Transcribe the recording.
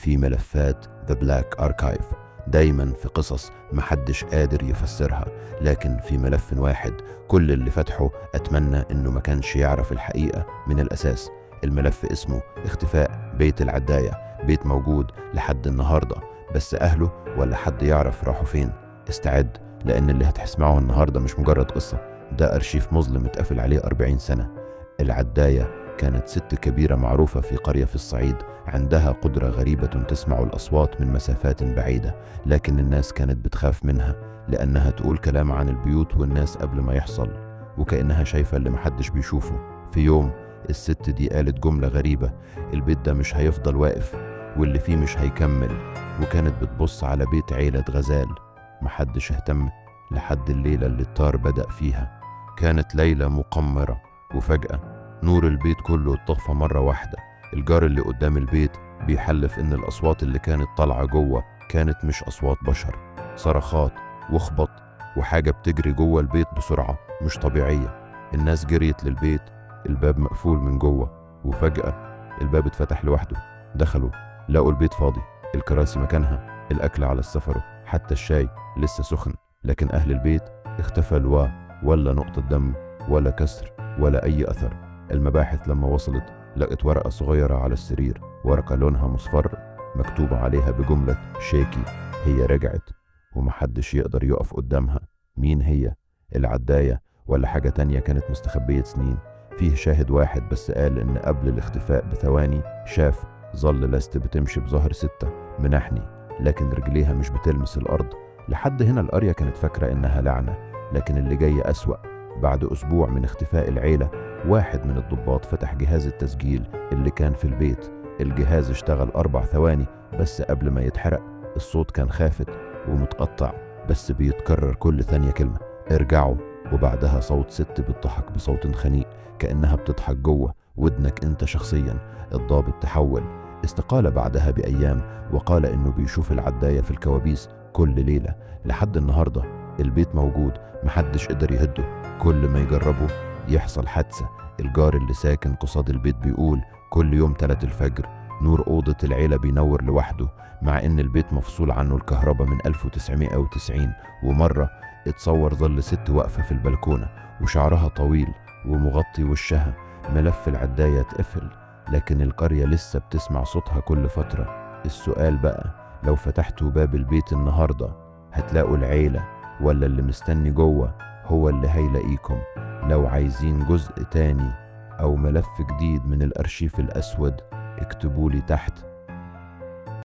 في ملفات The Black Archive، دايما في قصص محدش قادر يفسرها، لكن في ملف واحد كل اللي فتحه أتمنى إنه ما كانش يعرف الحقيقة من الأساس. الملف اسمه اختفاء بيت العداية، بيت موجود لحد النهاردة، بس أهله ولا حد يعرف راحوا فين. استعد، لأن اللي هتسمعه النهاردة مش مجرد قصة، ده أرشيف مظلم اتقفل عليه 40 سنة. العداية كانت ست كبيرة معروفة في قرية في الصعيد، عندها قدرة غريبة تسمع الأصوات من مسافات بعيدة، لكن الناس كانت بتخاف منها لأنها تقول كلام عن البيوت والناس قبل ما يحصل، وكأنها شايفة اللي محدش بيشوفه. في يوم الست دي قالت جملة غريبة: البيت ده مش هيفضل واقف، واللي فيه مش هيكمل. وكانت بتبص على بيت عيلة غزال، محدش اهتم لحد الليلة اللي الطار بدأ فيها. كانت ليلة مقمرة، وفجأة نور البيت كله اتطفى مرة واحدة. الجار اللي قدام البيت بيحلف إن الأصوات اللي كانت طالعة جوه كانت مش أصوات بشر، صرخات وخبط وحاجة بتجري جوه البيت بسرعة مش طبيعية. الناس جريت للبيت، الباب مقفول من جوه، وفجأة الباب اتفتح لوحده. دخلوا لقوا البيت فاضي، الكراسي مكانها، الأكل على السفرة، حتى الشاي لسه سخن. لكن أهل البيت اختفى ولا نقطة دم ولا كسر ولا أي أثر. المباحث لما وصلت لقت ورقة صغيرة على السرير، ورقة لونها مصفر مكتوب عليها بجملة شيكي: هي رجعت ومحدش يقدر يقف قدامها. مين هي؟ العداية ولا حاجة تانية كانت مستخبية سنين؟ فيه شاهد واحد بس قال إن قبل الاختفاء بثواني شاف ظل لست بتمشي بظهر ستة منحني، لكن رجليها مش بتلمس الأرض. لحد هنا القرية كانت فاكرة إنها لعنة، لكن اللي جاي أسوأ. بعد أسبوع من اختفاء العيلة، واحد من الضباط فتح جهاز التسجيل اللي كان في البيت. الجهاز اشتغل 4 ثواني بس قبل ما يتحرق. الصوت كان خافت ومتقطع، بس بيتكرر كل ثانية كلمة: ارجعوا. وبعدها صوت ست بتضحك بصوت خنيق كأنها بتضحك جوه ودنك انت شخصيا. الضابط تحول، استقال بعدها بأيام، وقال انه بيشوف العداية في الكوابيس كل ليلة. لحد النهاردة البيت موجود، محدش قدر يهده، كل ما يجربه يحصل حادثة. الجار اللي ساكن قصاد البيت بيقول كل يوم 3 الفجر نور أوضة العيلة بينور لوحده، مع ان البيت مفصول عنه الكهرباء من 1990. ومرة اتصور ظل ست واقفة في البلكونة وشعرها طويل ومغطي وشها. ملف العداية اتقفل، لكن القرية لسه بتسمع صوتها كل فترة. السؤال بقى: لو فتحتوا باب البيت النهاردة هتلاقوا العيلة، ولا اللي مستني جوه هو اللي هيلاقيكم؟ لو عايزين جزء تاني أو ملف جديد من الأرشيف الأسود اكتبولي تحت